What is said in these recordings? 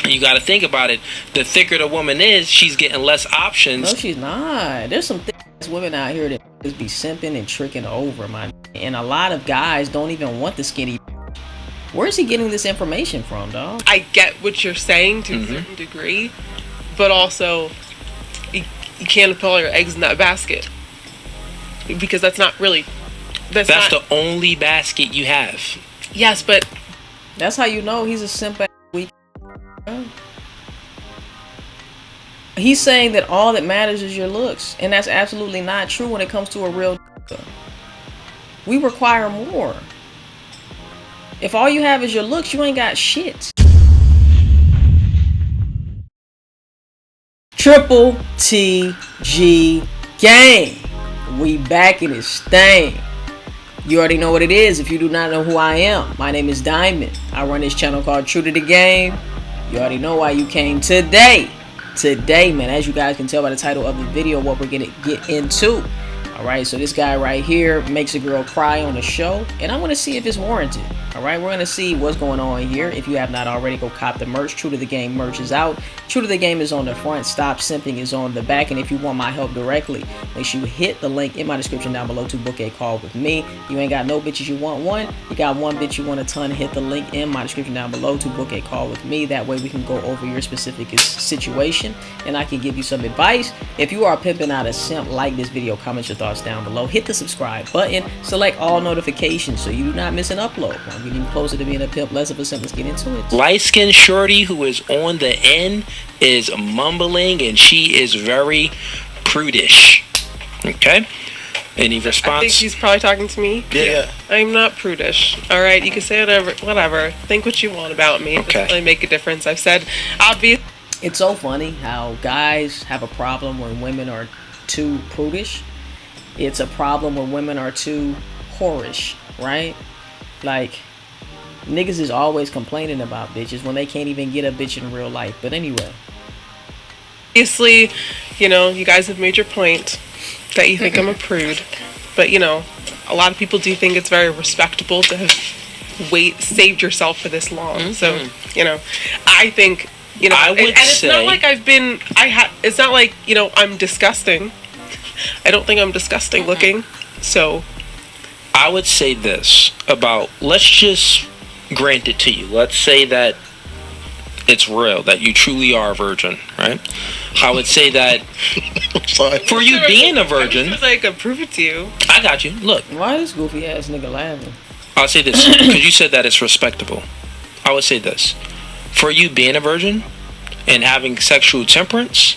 You got to think about it. The thicker the woman is, she's getting less options. No, she's not. There's some thick women out here that just be simping and tricking over, my. And a lot of guys don't even want the skinny. Where's he getting this information from, dog? I get what you're saying to a certain degree, but also you can't put all your eggs in that basket, because that's not really. That's the only basket you have. Yes, but that's how you know he's a simp. He's saying that all that matters is your looks, and that's absolutely not true when it comes to a real. We require more. If all you have is your looks, you ain't got shit. Triple TG gang. We back in this thing. You already know what it is if you do not know who I am. My name is Diamond. I run this channel called True to the Game. You already know why you came today. Today, man, as you guys can tell by the title of the video, what we're gonna get into. Alright, so this guy right here makes a girl cry on the show, and I want to see if it's warranted. Alright, we're going to see what's going on here. If you have not already, go cop the merch. True to the Game merch is out. True to the Game is on the front. Stop Simping is on the back. And if you want my help directly, make sure you hit the link in my description down below to book a call with me. You ain't got no bitches you want one. You got one bitch you want a ton. Hit the link in my description down below to book a call with me. That way we can go over your specific situation, and I can give you some advice. If you are pimping out a simp, like this video, comment your thoughts down below. Hit the subscribe button. Select all notifications so you do not miss an upload. I'm getting closer to being a pimp, less of a simp. Let's get into it. Light-skinned shorty who is on the end is mumbling, and she is very prudish. Okay? Any response? I think she's probably talking to me. Yeah. I'm not prudish. All right, you can say whatever. Think what you want about me. It doesn't really make a difference. I've said obvious. It's so funny how guys have a problem when women are too prudish. It's a problem when women are too whorish, right? Like, niggas is always complaining about bitches when they can't even get a bitch in real life. But anyway. Obviously, you know, you guys have made your point that you think I'm a prude. But, you know, a lot of people do think it's very respectable to have saved yourself for this long. So, you know, I think, you know, and it's not like it's not like, you know, I'm disgusting. I don't think I'm disgusting looking. So I would say this about, let's just grant it to you. Let's say that it's real, that you truly are a virgin, right? I would say that for you being a virgin, I could prove it to you. I got you. Look. Why is goofy ass nigga laughing? I'll say this, because you said that it's respectable. I would say this. For you being a virgin and having sexual temperance,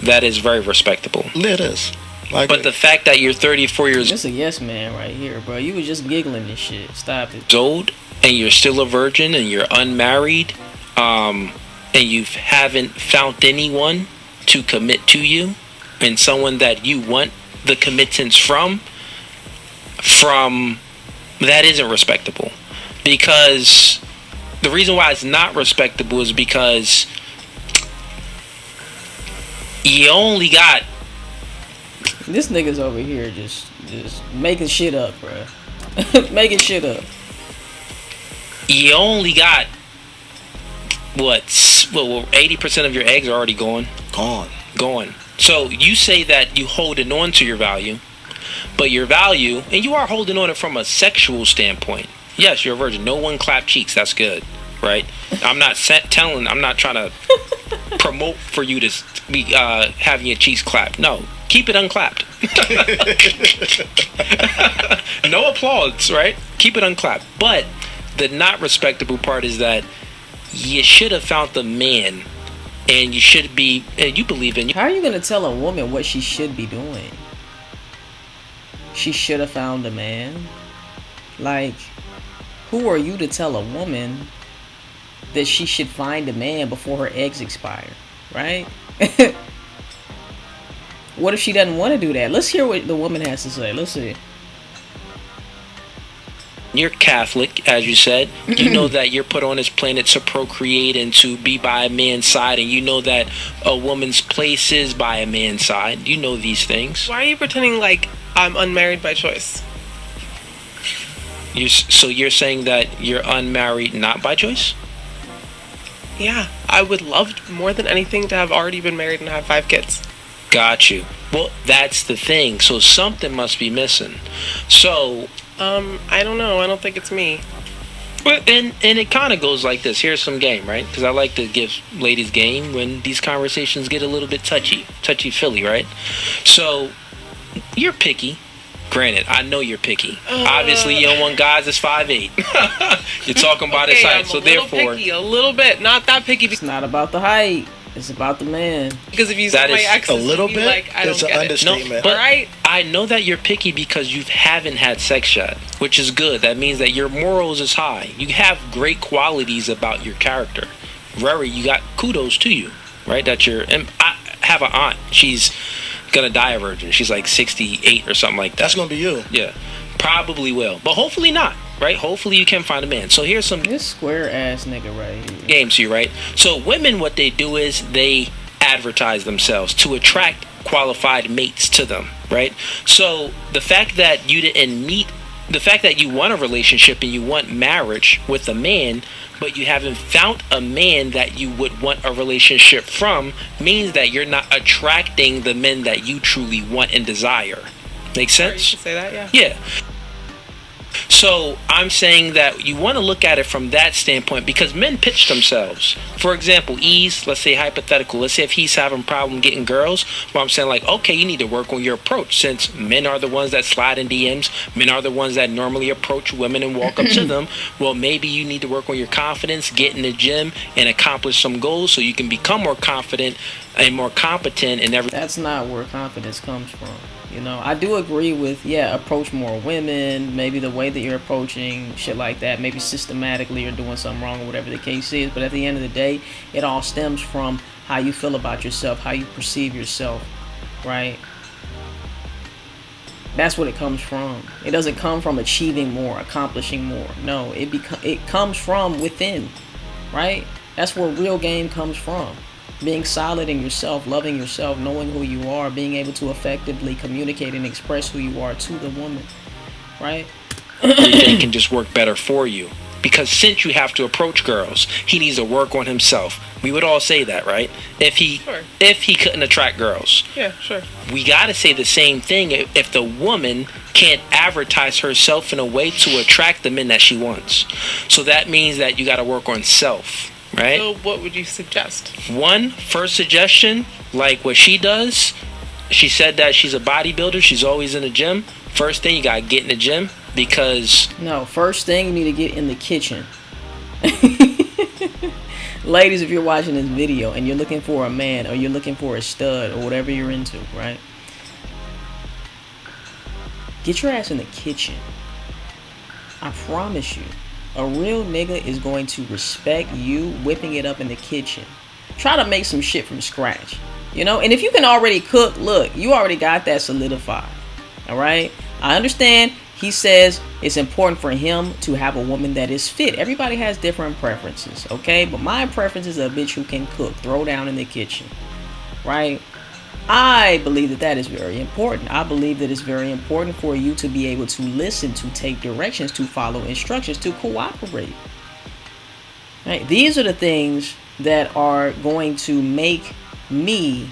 that is very respectable. It is. But the fact that you're 34 years This a yes man right here, bro. You was just giggling this shit. Stop it. old, and you're still a virgin, and you're unmarried, and you haven't found anyone to commit to you, and someone that you want the committance from, that isn't respectable. Because the reason why it's not respectable is because you only got... This nigga's over here just making shit up, bro. Making shit up. You only got, what, 80% of your eggs are already gone? Gone. So you say that you holding on to your value, but your value, and you are holding on it from a sexual standpoint. Yes, you're a virgin. No one clap cheeks. That's good, right? I'm not trying to promote for you to be having your cheeks clapped. No, keep it unclapped. No applause, right? Keep it unclapped. But the not respectable part is that you should have found the man, and you should be, and you believe in. How are you gonna tell a woman what she should be doing? She should have found a man. Like, who are you to tell a woman that she should find a man before her eggs expire, right? What if she doesn't want to do that? Let's hear what the woman has to say. Let's see. You're Catholic, as you said. You know that you're put on this planet to procreate and to be by a man's side, and you know that a woman's place is by a man's side. You know these things. Why are you pretending like I'm unmarried by choice? So you're saying that you're unmarried not by choice? Yeah, I would love more than anything to have already been married and have 5 kids. Got you. Well, that's the thing. So something must be missing. So, I don't know. I don't think it's me. but and it kind of goes like this. Here's some game, right? Because I like to give ladies game when these conversations get a little bit touchy-feely, right? So, you're picky. Granted, I know you're picky. Obviously, you don't want guys that's 5'8". You're talking about his height, so therefore, picky, a little bit, not that picky. It's not about the height. It's about the man. Because if you that say my is exes, a little bit. like, I don't It's an get it. understatement. No, but Right? I know that you're picky because you haven't had sex yet, which is good. That means that your morals is high. You have great qualities about your character. Very, you got kudos to you, right? That you're. And I have an aunt. She's gonna die a virgin. She's like 68 or something like that. That's gonna be you. Yeah, probably will, but hopefully not. Right? Hopefully you can find a man. So here's some This square ass nigga right here. games to you, right? So women, what they do is they advertise themselves to attract qualified mates to them, right? So the fact that you didn't meet, the fact that you want a relationship and you want marriage with a man, but you haven't found a man that you would want a relationship from, means that you're not attracting the men that you truly want and desire. Make Or you sense? could say that, yeah. Yeah. So I'm saying that you want to look at it from that standpoint because men pitch themselves. For example, let's say hypothetical. Let's say if he's having a problem getting girls, well, I'm saying like, okay, you need to work on your approach since men are the ones that slide in DMs. Men are the ones that normally approach women and walk up to them. Well, maybe you need to work on your confidence, get in the gym, and accomplish some goals so you can become more confident and more competent in every. That's not where confidence comes from. You know, I do agree with, approach more women, maybe the way that you're approaching shit like that, maybe systematically you're doing something wrong or whatever the case is, but at the end of the day, it all stems from how you feel about yourself, how you perceive yourself, right? That's what it comes from. It doesn't come from achieving more, accomplishing more. No, it comes from within, right? That's where real game comes from. Being solid in yourself, loving yourself, knowing who you are, being able to effectively communicate and express who you are to the woman, right? Everything can just work better for you. Because since you have to approach girls, he needs to work on himself. We would all say that, right? If he couldn't attract girls. Yeah, sure. We gotta say the same thing if the woman can't advertise herself in a way to attract the men that she wants. So that means that you gotta work on self. Right? So what would you suggest? First suggestion, like what she does, she said that she's a bodybuilder, she's always in the gym. First thing, you gotta get in the gym because... No, first thing, you need to get in the kitchen. Ladies, if you're watching this video and you're looking for a man or you're looking for a stud or whatever you're into, right? Get your ass in the kitchen. I promise you. A real nigga is going to respect you whipping it up in the kitchen. Try to make some shit from scratch. You know? And if you can already cook, look, you already got that solidified. Alright? I understand he says it's important for him to have a woman that is fit. Everybody has different preferences, okay? But my preference is a bitch who can cook. Throw down in the kitchen. Right? I believe that is very important. I believe that it's very important for you to be able to listen, to take directions, to follow instructions, to cooperate. Right? These are the things that are going to make me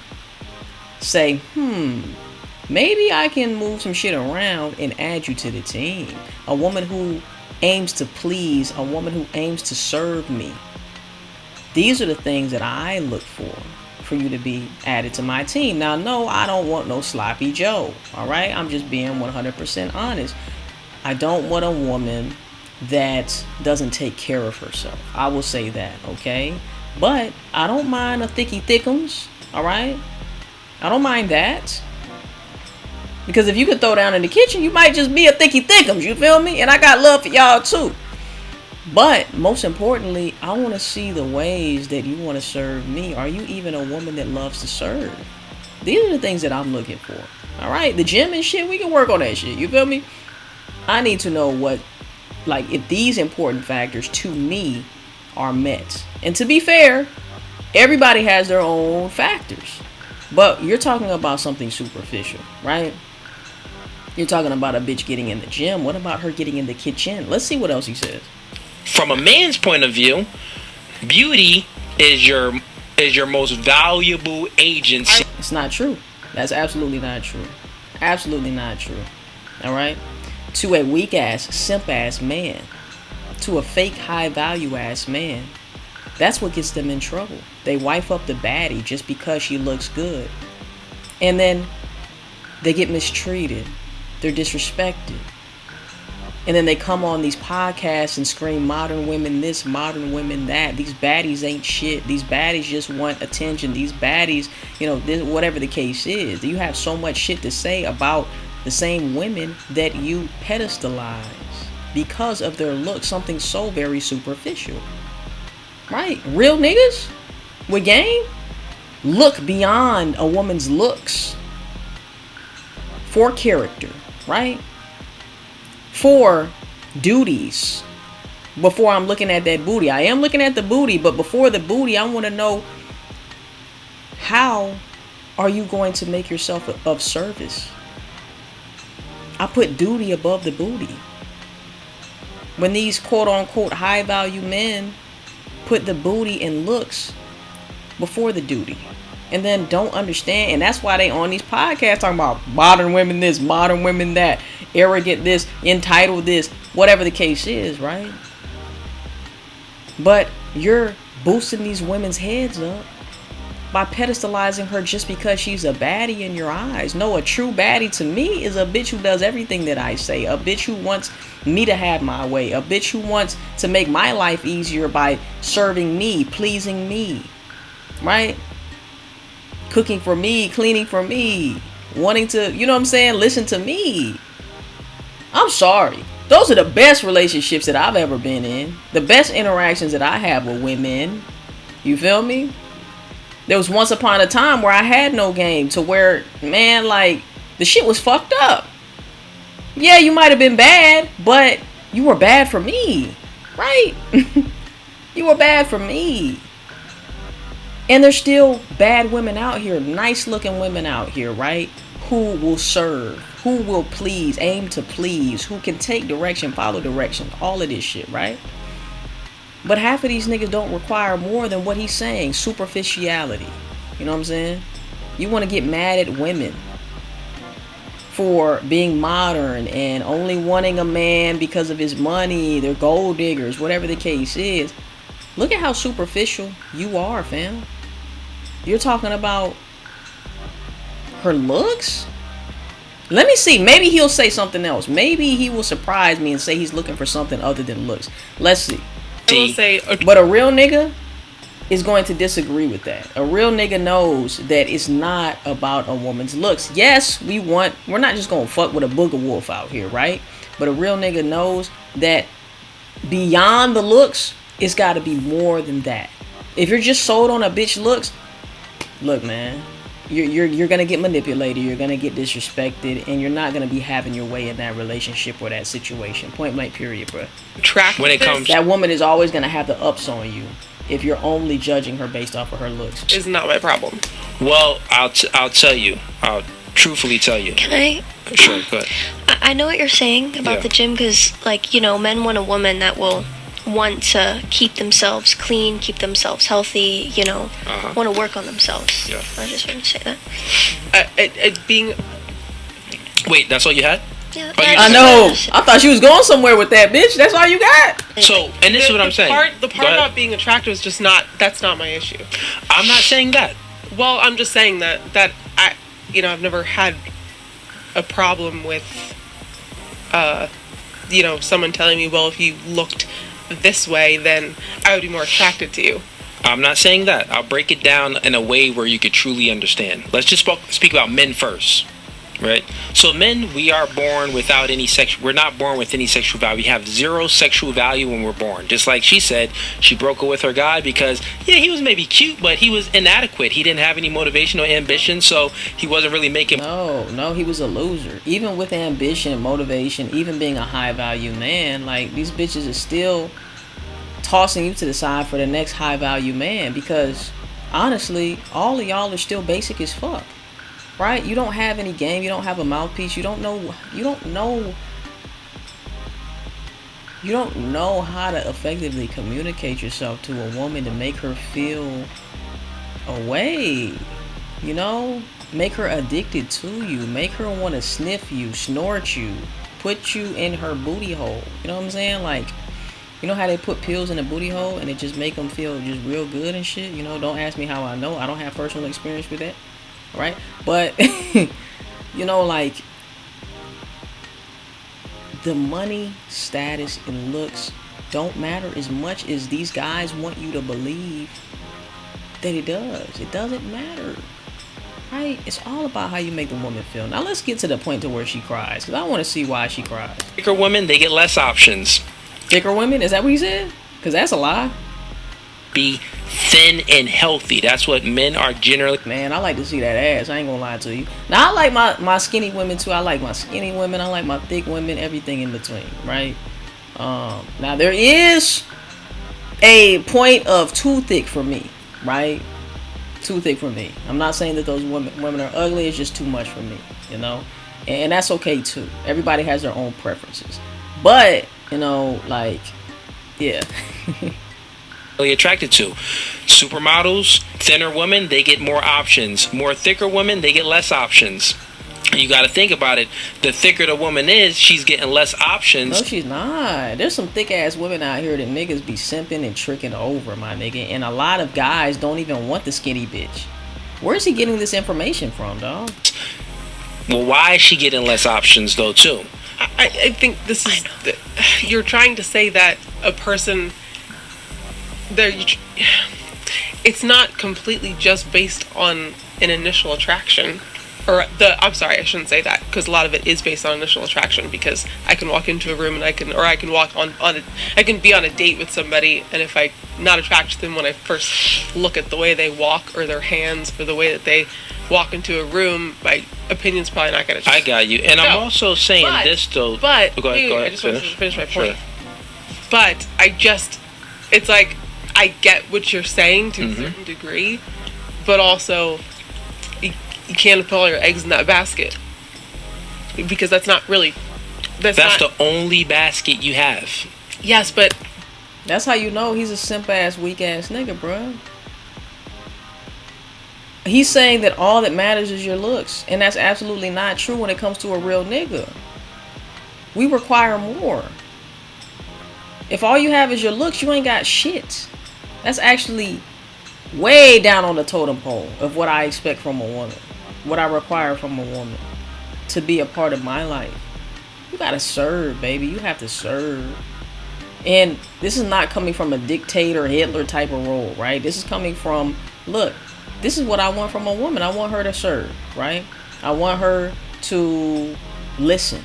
say, maybe I can move some shit around and add you to the team. A woman who aims to please, a woman who aims to serve me. These are the things that I look for you to be added to my team. Now, no, I don't want no sloppy Joe. All right? I'm just being 100% honest. I don't want a woman that doesn't take care of herself. I will say that, okay? But I don't mind a thicky thickums. All right? I don't mind that. Because if you could throw down in the kitchen, you might just be a thicky thickums. You feel me? And I got love for y'all too. But most importantly, I want to see the ways that you want to serve me. Are you even a woman that loves to serve? These are the things that I'm looking for. All right, the gym and shit, we can work on that shit. You feel me? I need to know if these important factors to me are met. And to be fair, everybody has their own factors. But you're talking about something superficial, right? You're talking about a bitch getting in the gym. What about her getting in the kitchen? Let's see what else he says. From a man's point of view, beauty is your most valuable agency. It's not true. That's absolutely not true. Absolutely not true. All right? To a weak ass, simp ass man, to a fake high value ass man, that's what gets them in trouble. They wife up the baddie just because she looks good. And then they get mistreated. They're disrespected. And then they come on these podcasts and scream modern women this, modern women that. These baddies ain't shit. These baddies just want attention. These baddies, this, whatever the case is. You have so much shit to say about the same women that you pedestalize because of their look. Something so very superficial. Right? Real niggas with game look beyond a woman's looks for character. Right? For duties. Before I'm looking at that booty. I am looking at the booty, but before the booty, I want to know, how are you going to make yourself of service? I put duty above the booty. When these quote unquote high value men put the booty and looks before the duty, and then don't understand, and that's why they on these podcasts talking about modern women this, modern women that, arrogant this, entitled this, whatever the case is, right? But you're boosting these women's heads up by pedestalizing her just because she's a baddie in your eyes. No, a true baddie to me is a bitch who does everything that I say. A bitch who wants me to have my way. A bitch who wants to make my life easier by serving me, pleasing me, right? Cooking for me, cleaning for me, wanting to, listen to me. I'm sorry. Those are the best relationships that I've ever been in. The best interactions that I have with women. You feel me? There was once upon a time where I had no game, to where, man, like, the shit was fucked up. Yeah, you might have been bad, but you were bad for me, right? You were bad for me. And there's still bad women out here, nice looking women out here, right? Who will serve, who will please, aim to please, who can take direction, follow direction, all of this shit, right? But half of these niggas don't require more than what he's saying, superficiality. You know what I'm saying? You want to get mad at women for being modern and only wanting a man because of his money, they're gold diggers, whatever the case is. Look at how superficial you are, fam. You're talking about her looks? Let me see. Maybe he'll say something else. Maybe he will surprise me and say he's looking for something other than looks. Let's see. I will say, but a real nigga is going to disagree with that. A real nigga knows that it's not about a woman's looks. Yes, we're not just gonna fuck with a booger wolf out here, right? But a real nigga knows that beyond the looks, it's got to be more than that. If you're just sold on a bitch looks, look, man, you're gonna get manipulated, you're gonna get disrespected, and you're not gonna be having your way in that relationship or that situation. Point blank, period, bro. When it comes, that woman is always gonna have the ups on you if you're only judging her based off of her looks. Is not my problem. Well, I'll tell you. I'll truthfully tell you. Can I? Sure, go ahead. I know what you're saying about the gym, because, like, men want a woman that will want to keep themselves clean, keep themselves healthy, want to work on themselves. Yeah. I just wanted to say that. Wait, that's all you had? Yeah, I know. I thought she was going somewhere with that, bitch. That's all you got. So, and this is what I'm saying. The part about being attractive is just that's not my issue. I'm not saying that. Well, I'm just saying that I've never had a problem with, someone telling me, well, if you looked this way, then I would be more attracted to you. I'm not saying that. I'll break it down in a way where you could truly understand. Let's just speak about men first, right? So men, we are born without any we're not born with any sexual value. We have zero sexual value when we're born. Just like she said, she broke up with her guy because, he was maybe cute, but he was inadequate. He didn't have any motivation or ambition, so he wasn't really making... No, he was a loser. Even with ambition, motivation, even being a high value man, like, these bitches are still tossing you to the side for the next high value man, because honestly, all of y'all are still basic as fuck. Right? You don't have any game. You don't have a mouthpiece. You don't know you don't know how to effectively communicate yourself to a woman to make her feel away. You know, make her addicted to you, make her want to sniff you, snort you, put you in her booty hole. You know what I'm saying? Like, you know how they put pills in a booty hole and it just make them feel just real good and shit? You know, don't ask me how I know. I don't have personal experience with that. Right? But, you know, like, the money, status, and looks don't matter as much as these guys want you to believe that it does. It doesn't matter. Right? It's all about how you make the woman feel. Now let's get to the point to where she cries, because I want to see why she cries. Thicker women, they get less options. Thicker women? Is that what he said? Because that's a lie. Be thin and healthy. That's what men are generally. Man, I like to see that ass. I ain't gonna lie to you. Now I like my skinny women too. I like my skinny women. I like my thick women. Everything in between, right? Now there is a point of too thick for me, right? Too thick for me. I'm not saying that those women are ugly. It's just too much for me, you know, and that's okay too. Everybody has their own preferences, but you know, like, yeah. Really attracted to supermodels. Thinner women, they get more options. More thicker women, they get less options. And you got to think about it. The thicker the woman is, she's getting less options. No, she's not. There's some thick ass women out here that niggas be simping and tricking over, my nigga. And a lot of guys don't even want the skinny bitch. Where's he getting this information from, dog? Well, why is she getting less options though, too? I think this is you're trying to say that a person it's not completely just based on an initial attraction, I'm sorry, I shouldn't say that, because a lot of it is based on initial attraction, because I can walk into a room and I can walk I can be on a date with somebody, and if I'm not attracted to them when I first look at the way they walk or their hands or the way that they walk into a room, my opinion's probably not going to change. I got you. And I'm also saying this though. But go ahead, I just want to finish my point. Sure. But it's like, I get what you're saying to a certain degree, but also you can't put all your eggs in that basket, because that's not really that's the only basket you have. Yes, but that's how you know he's a simp ass, weak ass nigga, bro. He's saying that all that matters is your looks, and that's absolutely not true when it comes to a real nigga. We require more. If all you have is your looks, you ain't got shit. That's actually way down on the totem pole of what I expect from a woman, what I require from a woman to be a part of my life. You gotta serve, baby. You have to serve. And this is not coming from a dictator, Hitler type of role, right? This is coming from, look, this is what I want from a woman. I want her to serve, right? I want her to listen,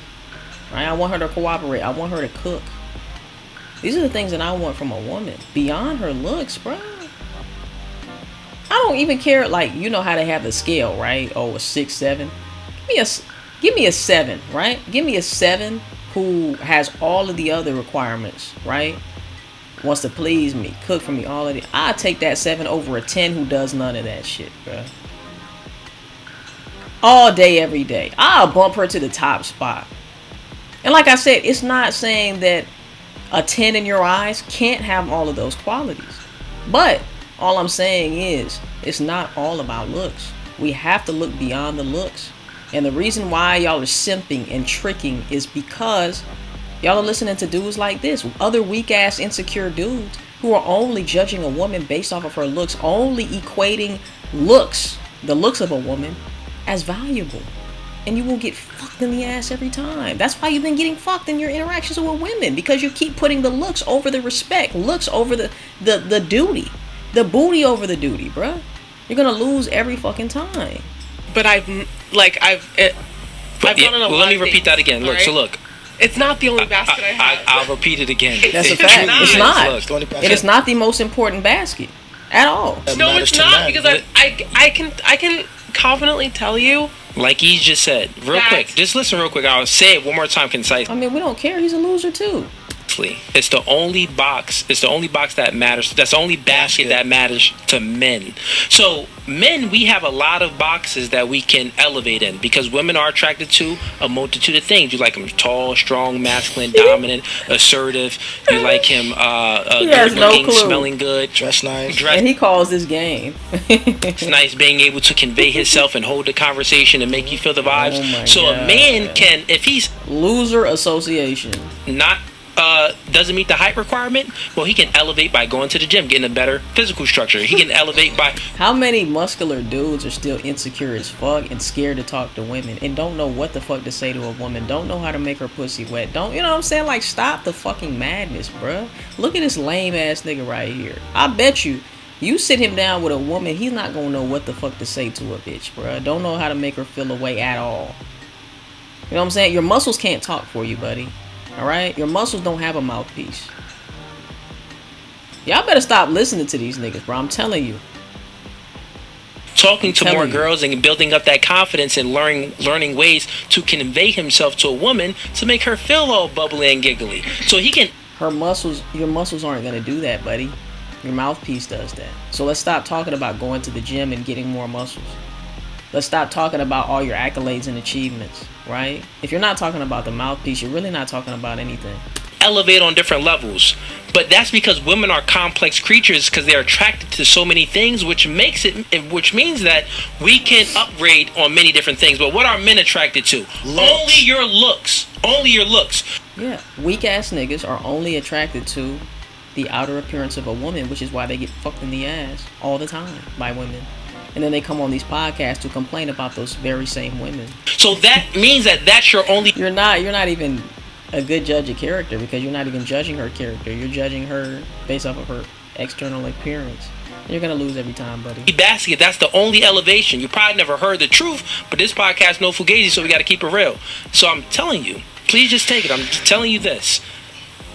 right? I want her to cooperate. I want her to cook. These are the things that I want from a woman. Beyond her looks, bro. I don't even care, like, you know how they have the scale, right? Oh, a 6, 7. Give me a 7, right? Give me a 7 who has all of the other requirements, right? Wants to please me, cook for me, all of it. I'll take that 7 over a 10 who does none of that shit, bro. All day, every day. I'll bump her to the top spot. And like I said, it's not saying that a 10 in your eyes can't have all of those qualities. But all I'm saying is, it's not all about looks. We have to look beyond the looks. And the reason why y'all are simping and tricking is because y'all are listening to dudes like this. Other weak ass insecure dudes who are only judging a woman based off of her looks. Only equating looks, the looks of a woman, as valuable. And you will get fucked in the ass every time. That's why you've been getting fucked in your interactions with women. Because you keep putting the looks over the respect. Looks over the duty. The booty over the duty, bruh. You're gonna lose every fucking time. But I've gone on a lot. Let me repeat that again. Look, right? So look. It's not the only basket I have. I'll repeat it again. That's a fact. It's not. It is not the most important basket at all. No, it's not, because I can confidently tell you. Like he just said, real quick. Just listen real quick. I'll say it one more time concise. I mean, we don't care. He's a loser too. It's the only box. It's the only box that matters. That's the only basket that matters to men. So men, we have a lot of boxes that we can elevate in because women are attracted to a multitude of things. You like him tall, strong, masculine, dominant, assertive. You like him good looking, smelling good, dress nice. And he calls this game. It's nice being able to convey himself and hold the conversation and make you feel the vibes. So God. A man can, if he's loser association, not doesn't meet the height requirement, well, he can elevate by going to the gym, getting a better physical structure. He can elevate by... How many muscular dudes are still insecure as fuck and scared to talk to women and don't know what the fuck to say to a woman, don't know how to make her pussy wet, don't, you know what I'm saying? Like, stop the fucking madness, bruh. Look at this lame ass nigga right here. I bet you sit him down with a woman, he's not gonna know what the fuck to say to a bitch, bruh. Don't know how to make her feel away at all. You know what I'm saying? Your muscles can't talk for you, buddy. Alright? Your muscles don't have a mouthpiece. Y'all better stop listening to these niggas, bro. I'm telling you. Talking to more girls and building up that confidence and learning ways to convey himself to a woman to make her feel all bubbly and giggly. So he can... Your muscles aren't going to do that, buddy. Your mouthpiece does that. So let's stop talking about going to the gym and getting more muscles. Let's stop talking about all your accolades and achievements, right? If you're not talking about the mouthpiece, you're really not talking about anything. Elevate on different levels. But that's because women are complex creatures because they're attracted to so many things, which means that we can upgrade on many different things. But what are men attracted to? Only your looks. Only your looks. Yeah. Weak ass niggas are only attracted to the outer appearance of a woman, which is why they get fucked in the ass all the time by women. And then they come on these podcasts to complain about those very same women. So that means that that's your only... You're not even a good judge of character because you're not even judging her character. You're judging her based off of her external appearance. And you're going to lose every time, buddy. Basket, that's the only elevation. You probably never heard the truth, but this podcast no fugazi, so we got to keep it real. So I'm telling you, please just take it. I'm just telling you this.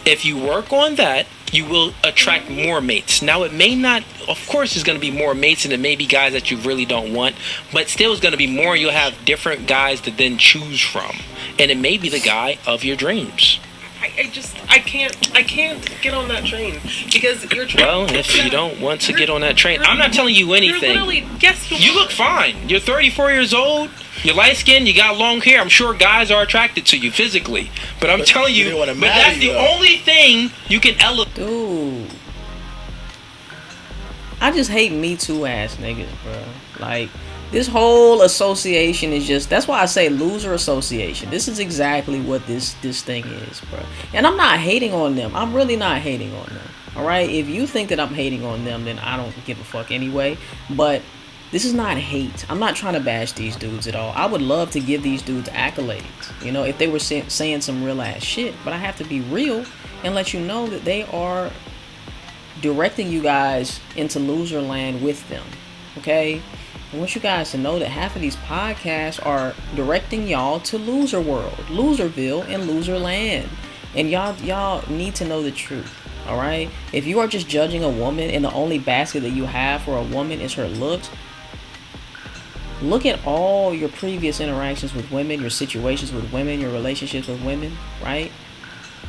If you work on that, you will attract more mates. Now, it may not, of course, there's going to be more mates and it may be guys that you really don't want, but still it's going to be more. You'll have different guys to then choose from. And it may be the guy of your dreams. I can't get on that train because you're trying. Well, if you don't want to get on that train, I'm not telling you anything. You look fine. You're 34 years old. You're light skinned. You got long hair. I'm sure guys are attracted to you physically. But I'm telling you, but that's the only thing you can elevate. Dude, I just hate Me Too ass niggas, bro. Like, this whole association is just, that's why I say loser association. This is exactly what this thing is, bro. And I'm not hating on them. I'm really not hating on them. Alright? If you think that I'm hating on them, then I don't give a fuck anyway. But this is not hate. I'm not trying to bash these dudes at all. I would love to give these dudes accolades, you know, if they were saying some real ass shit. But I have to be real and let you know that they are directing you guys into loser land with them. Okay? I want you guys to know that half of these podcasts are directing y'all to loser world, loserville, and loser land. And y'all need to know the truth. All right? If you are just judging a woman and the only basket that you have for a woman is her looks, look at all your previous interactions with women, your situations with women, your relationships with women, right?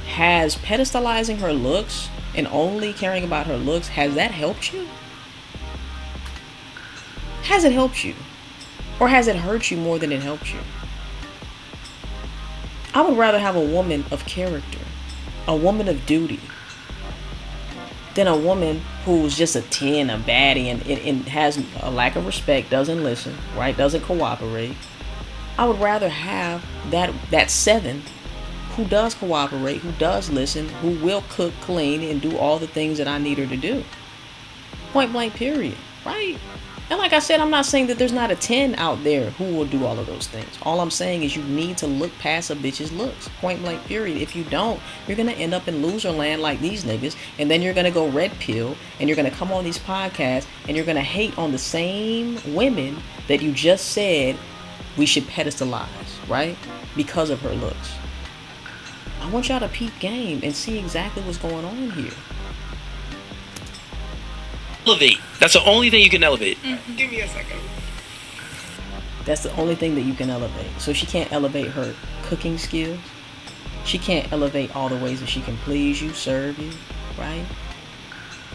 Has pedestalizing her looks and only caring about her looks, has that helped you? Has it helped you? Or has it hurt you more than it helped you? I would rather have a woman of character, a woman of duty, than a woman who's just a 10, a baddie, and has a lack of respect, doesn't listen, right? Doesn't cooperate. I would rather have that 7 who does cooperate, who does listen, who will cook, clean, and do all the things that I need her to do. Point blank, period, right? And like I said, I'm not saying that there's not a 10 out there who will do all of those things. All I'm saying is you need to look past a bitch's looks. Point blank, period. If you don't, you're going to end up in loser land like these niggas. And then you're going to go red pill. And you're going to come on these podcasts. And you're going to hate on the same women that you just said we should pedestalize, right? Because of her looks. I want y'all to peep game and see exactly what's going on here. Elevate. That's the only thing you can elevate. Give me a second. That's the only thing that you can elevate. So she can't elevate her cooking skills. She can't elevate all the ways that she can please you, serve you, right?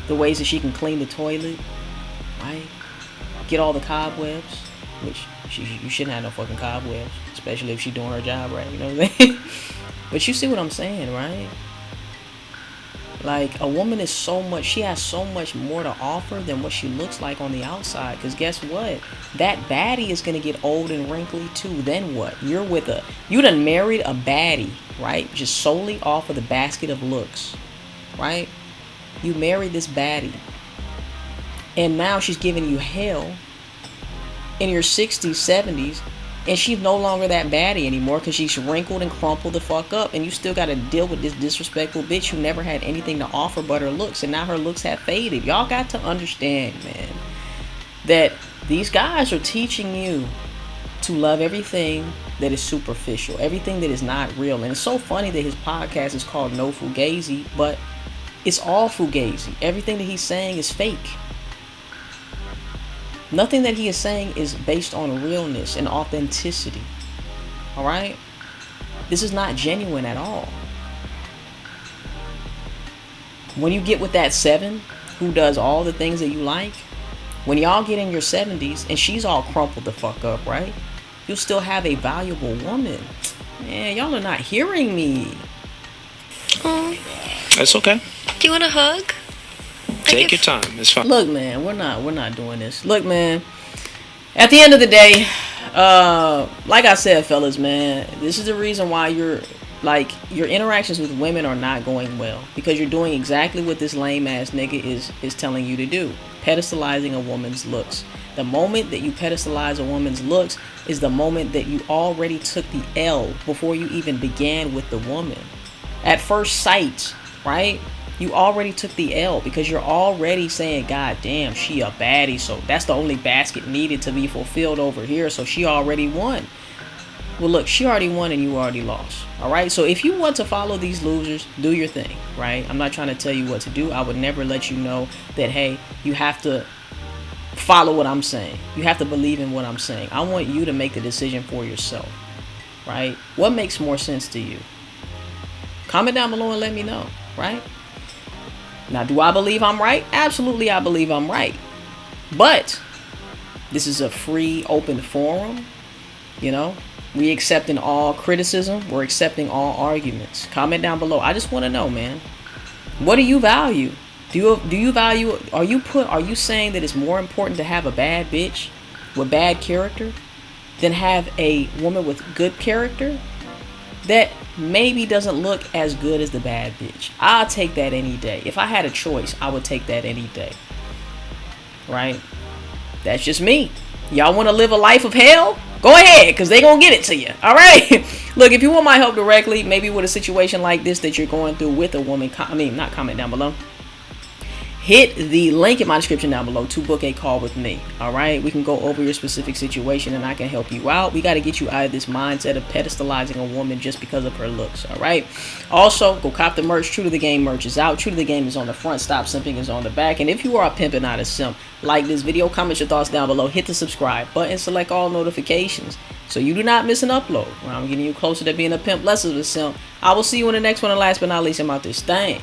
The ways that she can clean the toilet, right? Get all the cobwebs, which you shouldn't have no fucking cobwebs, especially if she's doing her job right, you know what I'm saying? But you see what I'm saying, right? Like, a woman is she has so much more to offer than what she looks like on the outside. Because guess what? That baddie is going to get old and wrinkly too. Then what? You done married a baddie, right? Just solely off of the basket of looks, right? You married this baddie. And now she's giving you hell in your 60s, 70s. And she's no longer that baddie anymore because she's wrinkled and crumpled the fuck up. And you still got to deal with this disrespectful bitch who never had anything to offer but her looks. And now her looks have faded. Y'all got to understand, man, that these guys are teaching you to love everything that is superficial. Everything that is not real. And it's so funny that his podcast is called No Fugazi. But it's all Fugazi. Everything that he's saying is fake. Nothing that he is saying is based on realness and authenticity. Alright? This is not genuine at all. When you get with that 7 who does all the things that you like, when y'all get in your 70s and she's all crumpled the fuck up, right? You'll still have a valuable woman. Man, y'all are not hearing me. Oh. That's okay. Do you want a hug? Take your time. It's fine. Look, man, we're not doing this. Look, man, at the end of the day, like I said, fellas, man, this is the reason why your interactions with women are not going well, because you're doing exactly what this lame ass nigga is telling you to do, pedestalizing a woman's looks. The moment that you pedestalize a woman's looks is the moment that you already took the L before you even began with the woman. At first sight, right? You already took the L because you're already saying, God damn, she a baddie, so that's the only basket needed to be fulfilled over here, so she already won. Well, look, she already won and you already lost. Alright, so if you want to follow these losers, do your thing, right? I'm not trying to tell you what to do. I would never let you know that, hey, you have to follow what I'm saying. You have to believe in what I'm saying. I want you to make the decision for yourself, right? What makes more sense to you? Comment down below and let me know, right? Now, do I believe I'm right? Absolutely, I believe I'm right. But this is a free, open forum. You know, we accepting all criticism. We're accepting all arguments. Comment down below. I just want to know, man. What do you value? Do you value? Are you saying that it's more important to have a bad bitch with bad character than have a woman with good character that maybe doesn't look as good as the bad bitch? I'll take that any day. If I had a choice, I would take that any day. Right? That's just me. Y'all want to live a life of hell? Go ahead, because they gonna give it to you. Alright? Look, if you want my help directly, maybe with a situation like this that you're going through with a woman, not comment down below. Hit the link in my description down below to book a call with me. Alright? We can go over your specific situation and I can help you out. We got to get you out of this mindset of pedestalizing a woman just because of her looks. Alright? Also, go cop the merch. True to the Game merch is out. True to the Game is on the front. Stop Simping is on the back. And if you are a pimp and not a simp, like this video, comment your thoughts down below. Hit the subscribe button. Select all notifications so you do not miss an upload. When I'm getting you closer to being a pimp, less of a simp. I will see you in the next one. And last but not least, I'm out this thing.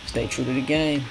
Stay true to the game.